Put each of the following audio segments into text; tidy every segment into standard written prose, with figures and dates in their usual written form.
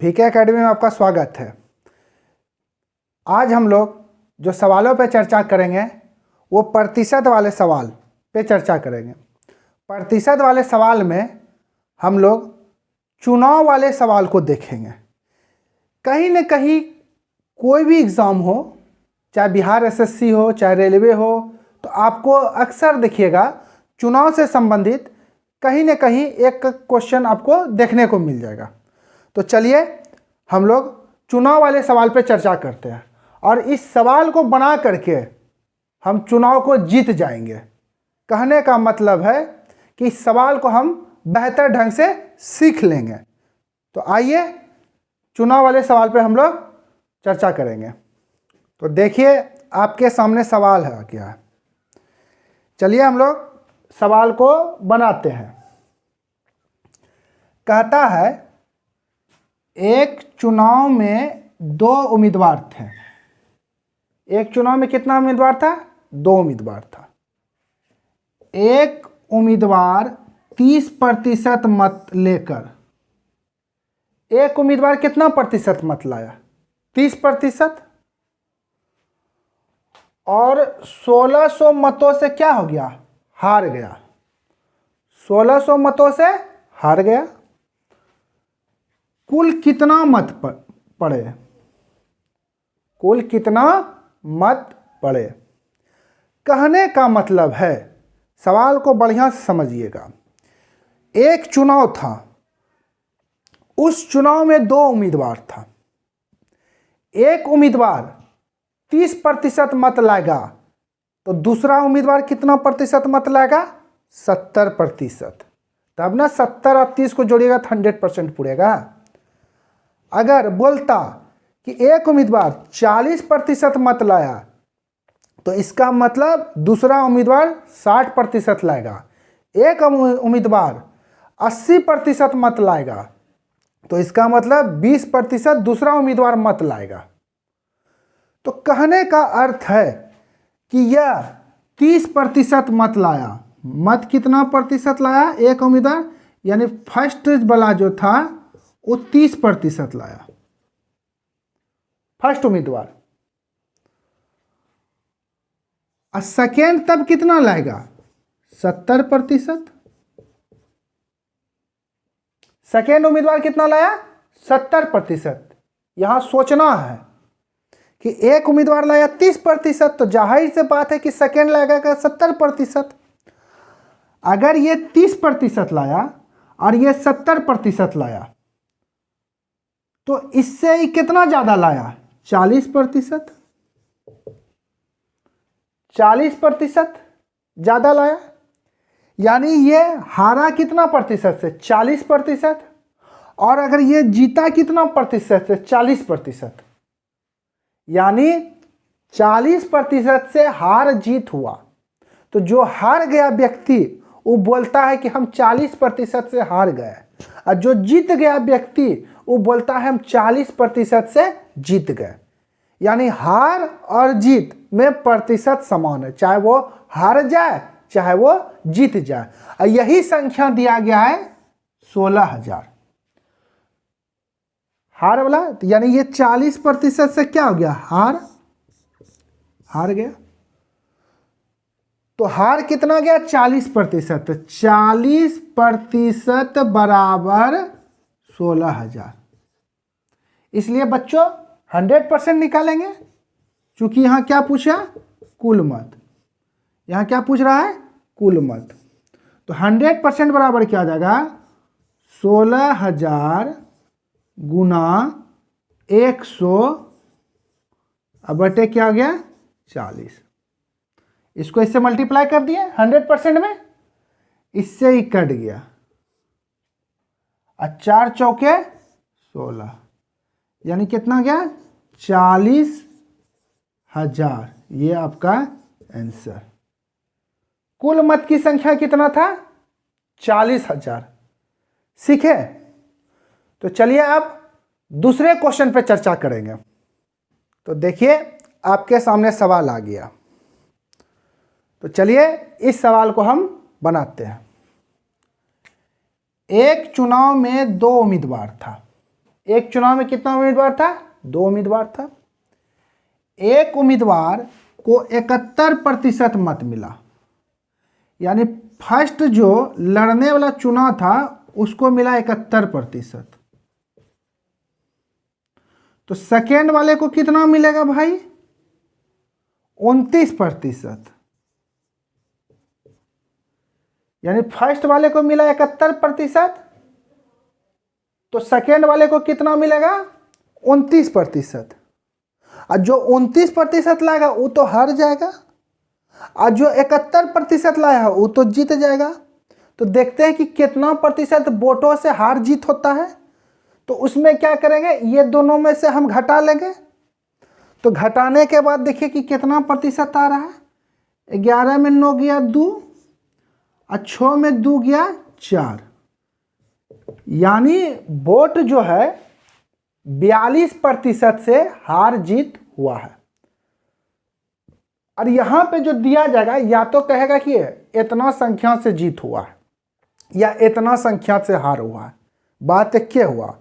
VK academy में आपका स्वागत है। आज हम लोग जो सवालों पर चर्चा करेंगे वो प्रतिशत वाले सवाल पे चर्चा करेंगे। प्रतिशत वाले सवाल में हम लोग चुनाव वाले सवाल को देखेंगे। कहीं न कहीं कोई भी एग्ज़ाम हो, चाहे बिहार एसएससी हो, चाहे रेलवे हो, तो आपको अक्सर देखिएगा चुनाव से संबंधित कहीं न कहीं एक क्वेश्चन आपको देखने को मिल जाएगा। तो चलिए हम लोग चुनाव वाले सवाल पे चर्चा करते हैं और इस सवाल को बना करके हम चुनाव को जीत जाएंगे। कहने का मतलब है कि इस सवाल को हम बेहतर ढंग से सीख लेंगे। तो आइए चुनाव वाले सवाल पे हम लोग चर्चा करेंगे। तो देखिए आपके सामने सवाल है क्या है। चलिए हम लोग सवाल को बनाते हैं। कहता है एक चुनाव में 2 उम्मीदवार थे। एक चुनाव में कितना उम्मीदवार था? 2 उम्मीदवार था। एक उम्मीदवार 30% मत लेकर, एक उम्मीदवार कितना प्रतिशत मत लाया? 30%। और 1600 मतों से क्या हो गया? हार गया। 1600 मतों से हार गया। कुल कितना मत पड़े? कुल कितना मत पड़े? कहने का मतलब है, सवाल को बढ़िया से समझिएगा। एक चुनाव था, उस चुनाव में 2 उम्मीदवार था। एक उम्मीदवार 30% मत लाएगा तो दूसरा उम्मीदवार कितना प्रतिशत मत लाएगा? 70%। तब ना 70 और 30 को जोड़िएगा तो 100% पूरेगा। अगर बोलता कि एक उम्मीदवार 40% मत लाया तो इसका मतलब दूसरा उम्मीदवार 60% लाएगा। एक उम्मीदवार 80% मत लाएगा तो इसका मतलब 20% दूसरा उम्मीदवार मत लाएगा। तो कहने का अर्थ है कि यह 30% मत लाया। मत कितना प्रतिशत लाया? एक उम्मीदवार, यानी फर्स्ट वाला जो था वो 30% लाया, फर्स्ट उम्मीदवार। और सेकेंड तब कितना लाएगा? 70%। सेकेंड उम्मीदवार कितना लाया? 70%। यहां सोचना है कि एक उम्मीदवार लाया 30%, तो जाहिर से बात है कि सेकेंड लाएगा 70%। अगर ये 30% लाया और ये 70% लाया तो इससे ही कितना ज्यादा लाया? 40%। 40% ज्यादा लाया, यानी ये हारा कितना प्रतिशत से? 40%। और अगर ये जीता कितना प्रतिशत से? 40%। यानी 40% से हार जीत हुआ। तो जो हार गया व्यक्ति वो बोलता है कि हम 40% से हार गए, और जो जीत गया व्यक्ति वो बोलता है हम 40% से जीत गए। यानी हार और जीत में प्रतिशत समान है, चाहे वो हार जाए चाहे वो जीत जाए। और यही संख्या दिया गया है 16,000। हार वाला, यानी ये 40% से क्या हो गया? हार गया। तो हार कितना गया? 40%। 40% बराबर 16,000। इसलिए बच्चों 100% निकालेंगे, क्योंकि यहां क्या पूछा? कुल मत। यहां क्या पूछ रहा है? कुल मत। तो 100% बराबर क्या आ जाएगा? 16,000 गुना 100 बटे क्या आ गया? 40। इसको इससे मल्टीप्लाई कर दिए 100% में, इससे ही कट गया। 4 चौके 16, यानी कितना गया? 40,000। ये आपका आंसर। कुल मत की संख्या कितना था? 40,000। सीखे? तो चलिए अब दूसरे क्वेश्चन पे चर्चा करेंगे। तो देखिए आपके सामने सवाल आ गया। तो चलिए इस सवाल को हम बनाते हैं। एक चुनाव में 2 उम्मीदवार था। एक चुनाव में कितना उम्मीदवार था? 2 उम्मीदवार था। एक उम्मीदवार को 71% मत मिला, यानी फर्स्ट जो लड़ने वाला चुनाव था उसको मिला 71%। तो सेकेंड वाले को कितना मिलेगा भाई? 29%। यानी फर्स्ट वाले को मिला 71%, तो सेकेंड वाले को कितना मिलेगा? 29%। और जो 29% लाएगा वो तो हार जाएगा, और जो 71% लाया है वो तो जीत जाएगा। तो देखते हैं कि कितना प्रतिशत वोटों से हार जीत होता है। तो उसमें क्या करेंगे, ये दोनों में से हम घटा लेंगे। तो घटाने के बाद देखिए कि कितना प्रतिशत आ रहा है। 11 में 9 गया 2, और 6 में 2 गया 4, यानी वोट जो है 42% से हार जीत हुआ है। और यहाँ पे जो दिया जाएगा या तो कहेगा कि इतना संख्या से जीत हुआ है या इतना संख्या से हार हुआ है। बात क्या हुआ?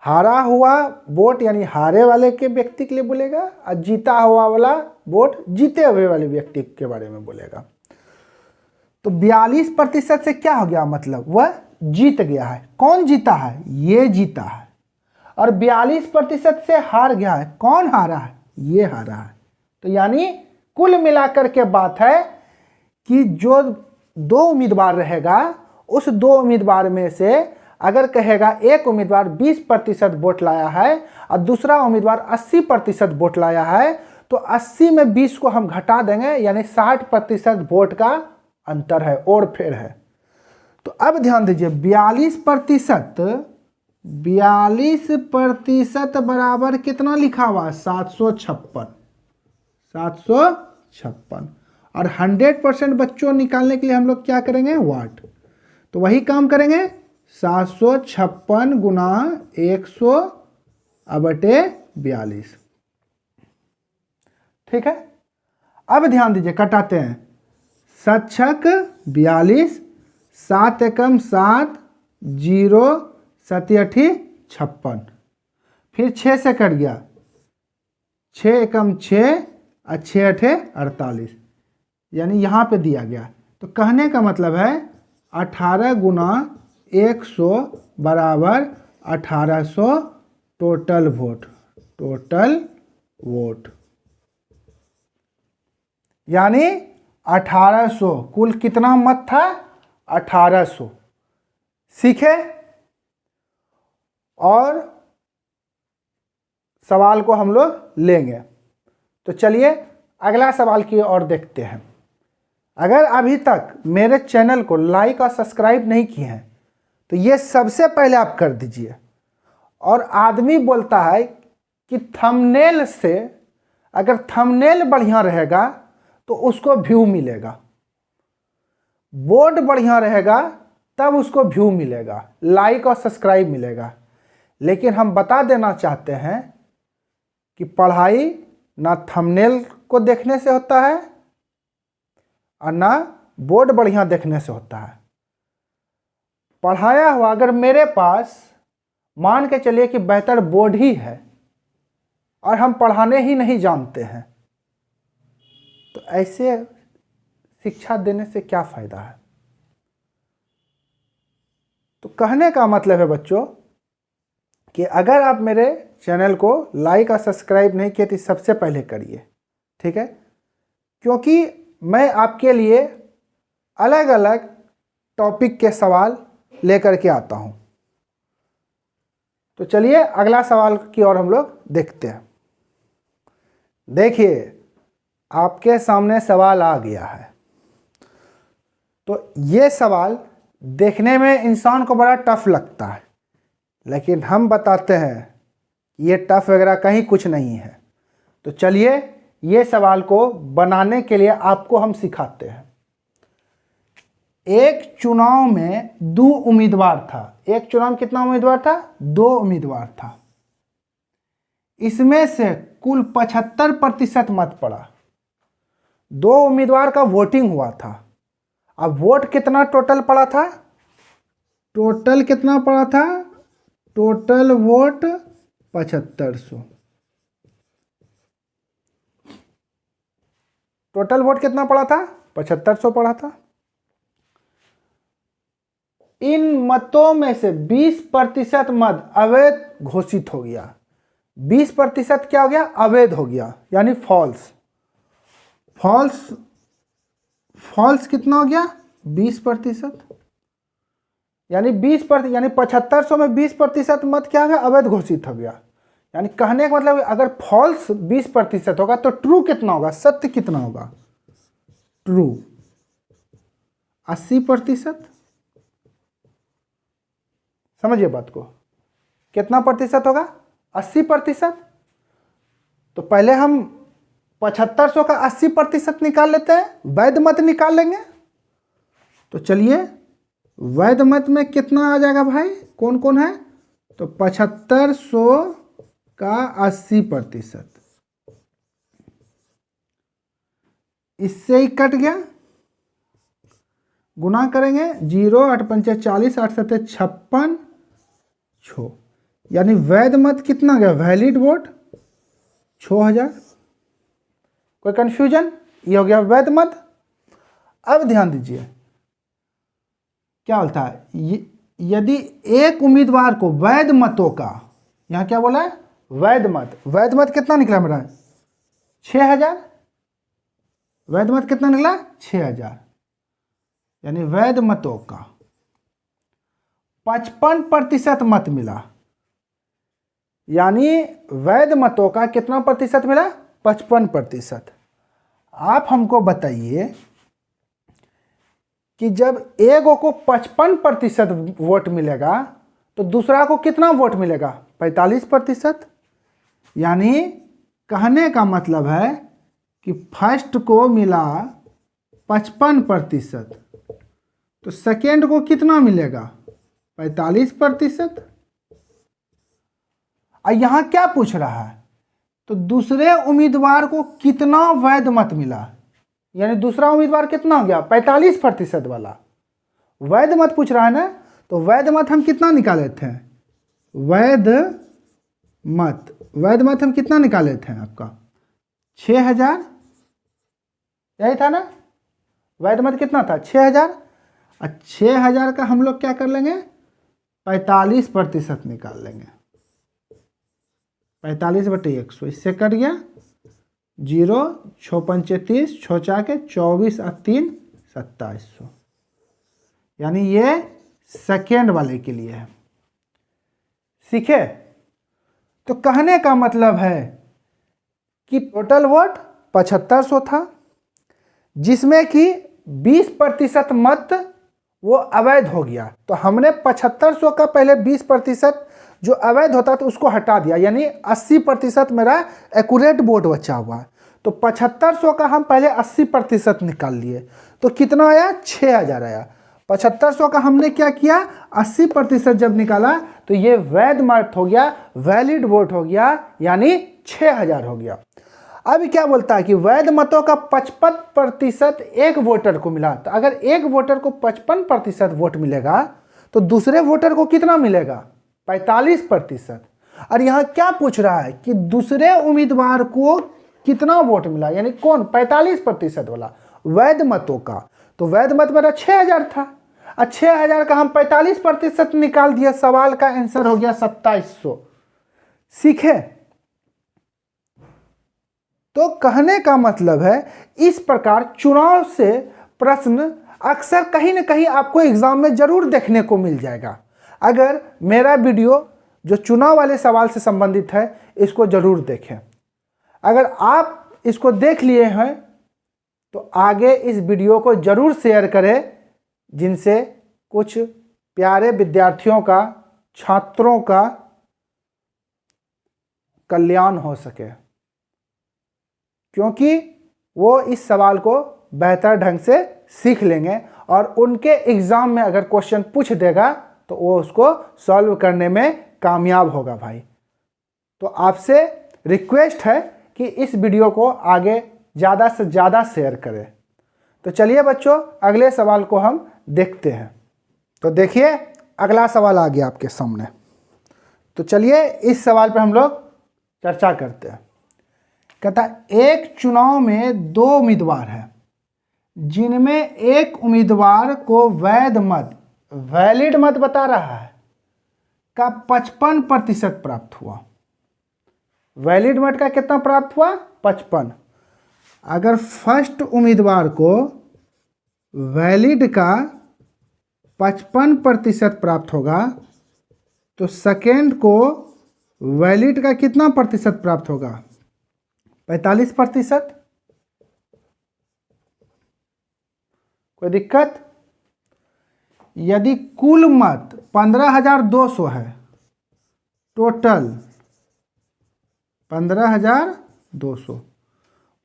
हारा हुआ वोट यानी हारे वाले के व्यक्ति के लिए बोलेगा, और जीता हुआ वाला वोट जीते हुए वाले व्यक्ति के बारे में बोलेगा। तो 42% से क्या हो गया? मतलब वह जीत गया है। कौन जीता है? ये जीता है। और 42% से हार गया है। कौन हारा है? ये हारा है। तो यानी कुल मिलाकर के बात है कि जो 2 उम्मीदवार रहेगा, उस 2 उम्मीदवार में से अगर कहेगा एक उम्मीदवार 20% वोट लाया है और दूसरा उम्मीदवार 80% वोट लाया है, तो 80 में 20 को हम घटा देंगे, यानी 60% वोट का अंतर है और फेर है। तो अब ध्यान दीजिए, 42% बराबर कितना लिखा हुआ? 756। और 100% बच्चों निकालने के लिए हम लोग क्या करेंगे? वाट। तो वही काम करेंगे, 756 गुना 100/42। ठीक है। अब ध्यान दीजिए, कटाते हैं। 7 छक 42, 7 एकम 7, 0 7 8 56। फिर 6 से कट गया, 6 एकम 6 और 6 8 48, यानी यहाँ पे दिया गया। तो कहने का मतलब है 18 गुना 100 बराबर 1800 टोटल वोट। यानी 1800, कुल कितना मत था? 1800। सीखे? और सवाल को हम लोग लेंगे। तो चलिए अगला सवाल की ओर देखते हैं। अगर अभी तक मेरे चैनल को लाइक और सब्सक्राइब नहीं किए हैं तो ये सबसे पहले आप कर दीजिए। और आदमी बोलता है कि थंबनेल से, अगर थंबनेल बढ़िया रहेगा तो उसको व्यू मिलेगा, बोर्ड बढ़िया रहेगा तब उसको व्यू मिलेगा, लाइक और सब्सक्राइब मिलेगा। लेकिन हम बता देना चाहते हैं कि पढ़ाई ना थंबनेल को देखने से होता है और ना बोर्ड बढ़िया देखने से होता है। पढ़ाया हुआ अगर मेरे पास मान के चलिए कि बेहतर बोर्ड ही है और हम पढ़ाने ही नहीं जानते हैं, तो ऐसे शिक्षा देने से क्या फ़ायदा है? तो कहने का मतलब है बच्चों कि अगर आप मेरे चैनल को लाइक और सब्सक्राइब नहीं किए तो सबसे पहले करिए, ठीक है? क्योंकि मैं आपके लिए अलग अलग टॉपिक के सवाल लेकर के आता हूं। तो चलिए अगला सवाल की ओर हम लोग देखते हैं। देखिए आपके सामने सवाल आ गया है। तो ये सवाल देखने में इंसान को बड़ा टफ लगता है, लेकिन हम बताते हैं ये टफ वगैरह कहीं कुछ नहीं है। तो चलिए ये सवाल को बनाने के लिए आपको हम सिखाते हैं। एक चुनाव में 2 उम्मीदवार था। एक चुनाव में कितना उम्मीदवार था? 2 उम्मीदवार था। इसमें से कुल 75% मत पड़ा। 2 उम्मीदवार का वोटिंग हुआ था। अब वोट कितना टोटल पड़ा था? टोटल कितना पड़ा था? Total vote 7500। टोटल वोट कितना पड़ा था? 7500 पड़ा था। इन मतों में से 20% मत अवैध घोषित हो गया। 20% क्या हो गया? अवैध हो गया, यानी फॉल्स। फॉल्स कितना हो गया? 20%। यानी 20% यानी 7500 में 20% मत क्या हो गया? अवैध घोषित हो गया। यानी कहने का मतलब अगर फॉल्स 20% होगा तो ट्रू कितना होगा? सत्य कितना होगा? ट्रू 80%। समझिए बात को, कितना प्रतिशत होगा? 80%। तो पहले हम 7500 का 80% निकाल लेते हैं, वैध मत निकाल लेंगे। तो चलिए, वैध मत में कितना आ जाएगा भाई? कौन कौन है? तो 7500 का 80%, इससे ही कट गया। गुना करेंगे, 0 8 5 40 8 7 56 6, यानी वैध मत कितना गया? Valid vote 6000। कोई कंफ्यूजन? ये हो गया वैध मत। अब ध्यान दीजिए क्या बोलता है, यदि एक उम्मीदवार को वैध मतों का, यहां क्या बोला है? वैध मत। वैध मत कितना निकला मेरा? 6000। वैध मत कितना निकला? 6000। यानी वैध मतों का 55% मत मिला। यानी वैध मतों का कितना प्रतिशत मिला? 55%। आप हमको बताइए कि जब एक को 55% वोट मिलेगा तो दूसरा को कितना वोट मिलेगा? 45%। यानी कहने का मतलब है कि फर्स्ट को मिला 55%, तो सेकेंड को कितना मिलेगा? 45%। और यहां क्या पूछ रहा है? तो दूसरे उम्मीदवार को कितना वैध मत मिला, यानी दूसरा उम्मीदवार कितना हो गया? 45% वाला वैध मत पूछ रहा है ना। तो वैध मत हम कितना निकाले थे? वैध मत हम कितना निकाले थे? आपका 6000, यही था ना? वैध मत कितना था? 6000। और 6000 का हम लोग क्या कर लेंगे? 45% निकाल लेंगे। 45/100, इससे कट गया 0 6 5 30 6 4 के 24 और 3 2700। यानी ये सेकेंड वाले के लिए है। सीखे? तो कहने का मतलब है कि टोटल वोट 7500 था, जिसमें कि 20% मत वो अवैध हो गया। तो हमने 7500 का पहले 20% जो अवैध होता तो उसको हटा दिया, यानी 80% मेरा एक्यूरेट वोट बचा हुआ है। तो 7500 का हम पहले 80% निकाल लिए, तो कितना आया? 6000 आया। 7500 का हमने क्या किया? 80% जब निकाला तो ये वैध मत हो गया, वैलिड वोट हो गया, यानी 6000 हो गया। अब क्या बोलता है कि वैध मतों का 55% एक वोटर को मिला। तो अगर एक वोटर को 55% वोट मिलेगा तो दूसरे वोटर को कितना मिलेगा? 45%। और यहां क्या पूछ रहा है कि दूसरे उम्मीदवार को कितना वोट मिला, यानी कौन? 45% वाला वैध मतों का। तो वैध मत मेरा 6000 था, और 6000 का हम 45% निकाल दिया, सवाल का आंसर हो गया 2700। सीखे? तो कहने का मतलब है इस प्रकार चुनाव से प्रश्न अक्सर कहीं ना कहीं आपको एग्जाम में जरूर देखने को मिल जाएगा। अगर मेरा वीडियो जो चुनाव वाले सवाल से संबंधित है इसको जरूर देखें। अगर आप इसको देख लिए हैं तो आगे इस वीडियो को जरूर शेयर करें, जिनसे कुछ प्यारे विद्यार्थियों का, छात्रों का कल्याण हो सके, क्योंकि वो इस सवाल को बेहतर ढंग से सीख लेंगे और उनके एग्जाम में अगर क्वेश्चन पूछ देगा तो वो उसको सॉल्व करने में कामयाब होगा भाई। तो आपसे रिक्वेस्ट है कि इस वीडियो को आगे ज़्यादा से ज़्यादा शेयर करें। तो चलिए बच्चों, अगले सवाल को हम देखते हैं। तो देखिए, अगला सवाल आ गया आपके सामने। तो चलिए इस सवाल पे हम लोग चर्चा करते हैं। कहता है एक चुनाव में 2 उम्मीदवार हैं जिनमें एक उम्मीदवार को वैलिड मत बता रहा है का 55% प्राप्त हुआ। वैलिड मत का कितना प्राप्त हुआ? 55। अगर फर्स्ट उम्मीदवार को वैलिड का 55% प्राप्त होगा तो सेकेंड को वैलिड का कितना प्रतिशत प्राप्त होगा? 45%। कोई दिक्कत? यदि कुल मत 15,200 है, टोटल 15,200,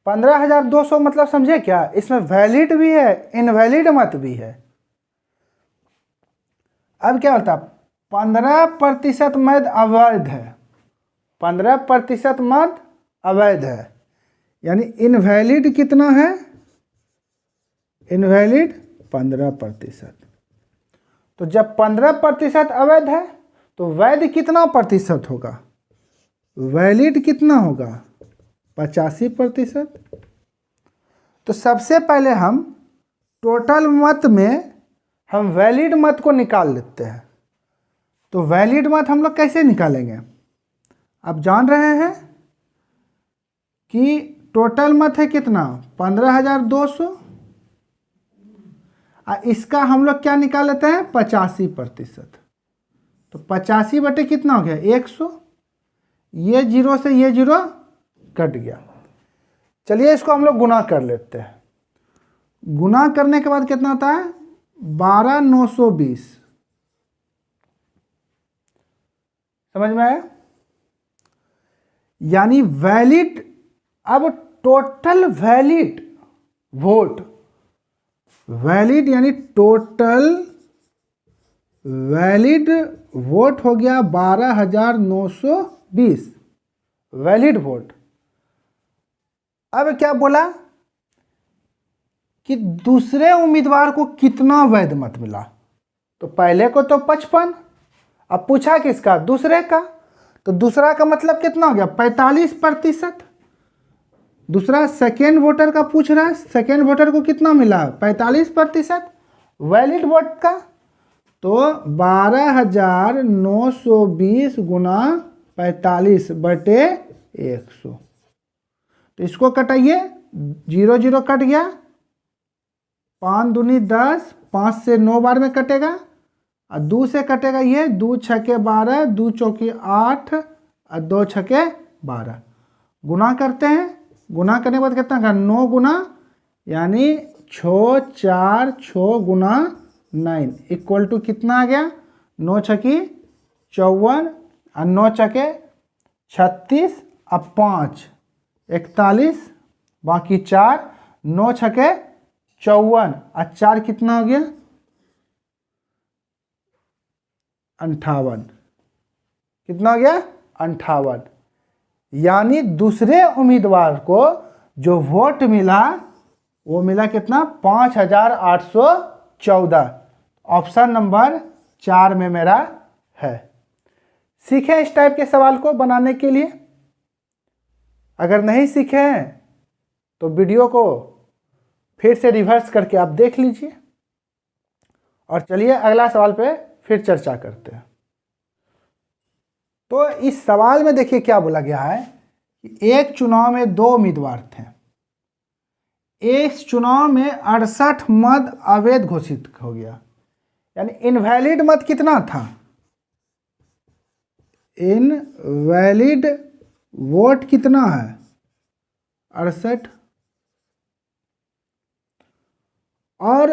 15,200 मतलब समझे क्या? इसमें वैलिड भी है, इनवैलिड मत भी है। अब क्या होता है? 15% मत अवैध है, 15% मत अवैध है, यानी इनवैलिड कितना है? इनवैलिड 15%। तो जब 15% अवैध है तो वैध कितना प्रतिशत होगा? वैलिड कितना होगा? 85%। तो सबसे पहले हम टोटल मत में हम वैलिड मत को निकाल लेते हैं। तो वैलिड मत हम लोग कैसे निकालेंगे? आप जान रहे हैं कि टोटल मत है कितना? 15,200। इसका हम लोग क्या निकाल लेते हैं? 85%। तो 85 बटे कितना हो गया? 100। ये 0 से ये 0 कट गया। चलिए इसको हम लोग गुना कर लेते हैं। गुना करने के बाद कितना आता है? 12,920। समझ में आया? यानी वैलिड, अब टोटल वैलिड वोट, वैलिड यानी टोटल वैलिड वोट हो गया 12,920 वैलिड वोट। अब क्या बोला कि दूसरे उम्मीदवार को कितना वैध मत मिला? तो पहले को तो 55, अब पूछा किसका? दूसरे का। तो दूसरा का मतलब कितना हो गया? 45%। दूसरा सेकेंड वोटर का पूछ रहा है, सेकेंड वोटर को कितना मिला? 45% वैलिड वोट का। तो 12,920 गुना 45 बटे 100। तो इसको कटाइए, 0 0 कट गया, 5 दूनी 10, 5 से 9 बार में कटेगा, और 2 से कटेगा ये, 2 छके 12, 2 चौके 8 और 2 छके 12। गुना करते हैं, गुना करने के बाद कितना का? 9 गुना, यानी 6 4 6 गुना 9 इक्वल टू कितना आ गया? 9 छकी 54 और 9 छके 36 और 5 41, बाकी 4, 9 छके 54 और 4 कितना हो गया? 58। कितना हो गया? 58। यानी दूसरे उम्मीदवार को जो वोट मिला वो मिला कितना? 5,814। ऑप्शन नंबर 4 में मेरा है। सीखें इस टाइप के सवाल को बनाने के लिए? अगर नहीं सीखे हैं तो वीडियो को फिर से रिवर्स करके आप देख लीजिए। और चलिए अगला सवाल पे फिर चर्चा करते हैं। तो इस सवाल में देखिए क्या बोला गया है कि एक चुनाव में 2 उम्मीदवार थे। इस चुनाव में 68 मत अवैध घोषित हो गया, यानी इनवैलिड मत कितना था? इनवैलिड वोट कितना है? 68। और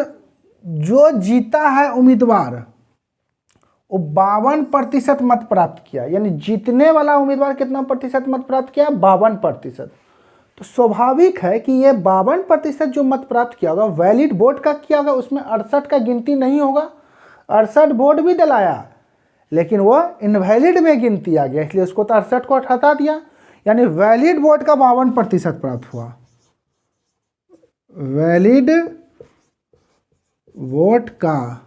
जो जीता है उम्मीदवार वो 52% मत प्राप्त किया, यानी जीतने वाला उम्मीदवार कितना प्रतिशत मत प्राप्त किया? 52%। तो स्वाभाविक है कि ये 52% जो मत प्राप्त किया होगा वैलिड वोट का किया होगा, उसमें 68 का गिनती नहीं होगा। 68 वोट भी दिलाया लेकिन वो इनवैलिड में गिनती आ गया, इसलिए उसको तो 68 को हटा दिया, यानी वैलिड वोट का 52% प्राप्त हुआ। वैलिड वोट का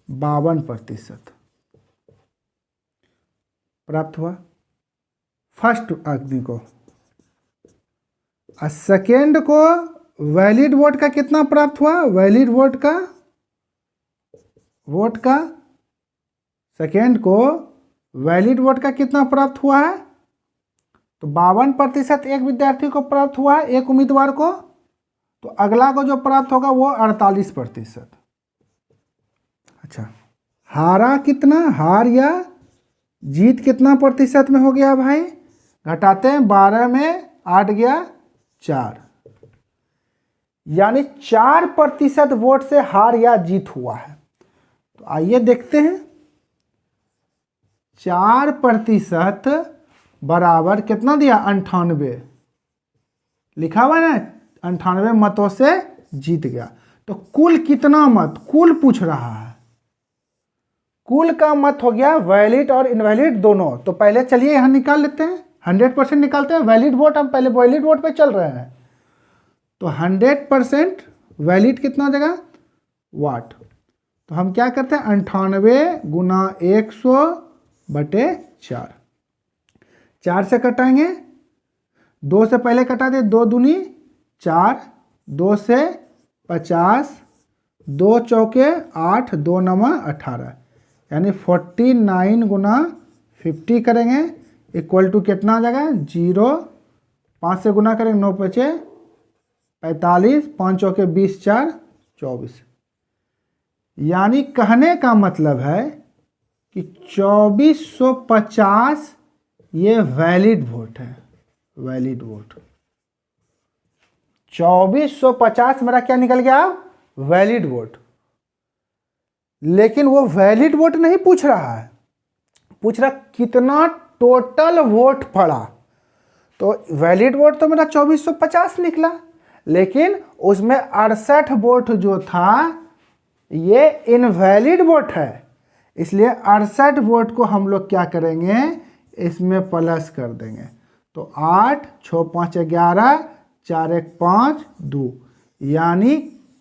52%। प्राप्त हुआ, फर्स्ट अग्नि को। और सेकेंड को वैलिड वोट का कितना प्राप्त हुआ, वैलिड वोट का सेकेंड को वैलिड वोट का कितना प्राप्त हुआ है, तो 52% एक विद्यार्थी को प्राप्त हुआ है, एक उम्मीदवार को। तो अगला को जो प्राप्त होगा वो 48%। अच्छा, हारा कितना, हार या जीत कितना प्रतिशत में हो गया भाई, घटाते हैं 12 में 8 गया 4, यानी 4% वोट से हार या जीत हुआ है। तो आइए देखते हैं, 4% बराबर कितना दिया, 98 लिखा हुआ है ना, 98 मतों से जीत गया। तो कुल कितना मत, कुल पूछ रहा है, कुल का मत हो गया वैलिड और इनवैलिड दोनों। तो पहले चलिए यहाँ निकाल लेते हैं, 100% निकालते हैं वैलिड वोट, हम पहले वैलिड वोट पे चल रहे हैं। तो 100% वैलिड कितना हो जाएगा, वाट। तो हम क्या करते हैं, 98 गुना 100/4, 4 से कटाएंगे, 2 से पहले कटा दे, 2 दूनी 4, 2 से 50, 2 चौके 8, 2 नवा 18, यानी 49 गुना 50 करेंगे, इक्वल टू कितना आ जाएगा 0, 5 से गुना करेंगे 9 बचे 45, 5 चौके 20, 4 24। यानी कहने का मतलब है कि 2450 ये वैलिड वोट है, वैलिड वोट। 2450 मेरा क्या निकल गया, वैलिड वोट। लेकिन वो वैलिड वोट नहीं पूछ रहा है, पूछ रहा कितना टोटल वोट पड़ा। तो वैलिड वोट तो मेरा 2450 निकला, लेकिन उसमें 68 वोट जो था ये इनवैलिड वोट है, इसलिए 68 वोट को हम लोग क्या करेंगे, इसमें प्लस कर देंगे। तो 8, 6, 5, 11, 4, 1, 5, 2, यानी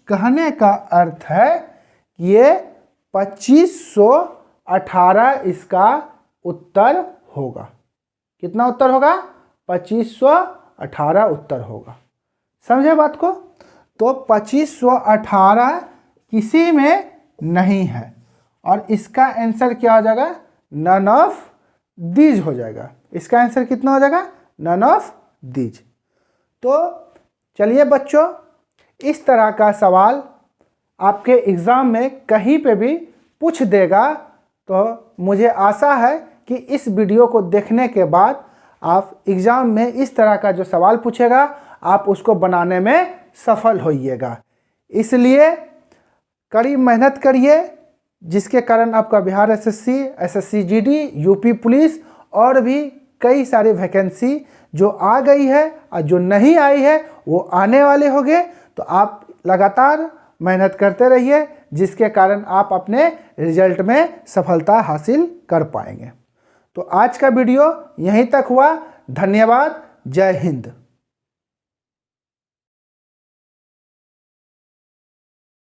कहने का अर्थ है कि ये 2518 इसका उत्तर होगा। कितना उत्तर होगा, 2518 उत्तर होगा। समझे बात को। तो 2518 किसी में नहीं है, और इसका आंसर क्या हो जाएगा, नन ऑफ दीज हो जाएगा। इसका आंसर कितना हो जाएगा, नन ऑफ दीज। तो चलिए बच्चों, इस तरह का सवाल आपके एग्ज़ाम में कहीं पे भी पूछ देगा। तो मुझे आशा है कि इस वीडियो को देखने के बाद आप एग्ज़ाम में इस तरह का जो सवाल पूछेगा आप उसको बनाने में सफल होइएगा। इसलिए कड़ी मेहनत करिए, जिसके कारण आपका Bihar SSC, SSC GD, UP police और भी कई सारी वैकेंसी जो आ गई है और जो नहीं आई है वो आने वाले होंगे। तो आप लगातार मेहनत करते रहिए, जिसके कारण आप अपने रिजल्ट में सफलता हासिल कर पाएंगे। तो आज का वीडियो यहीं तक हुआ। धन्यवाद। जय हिंद।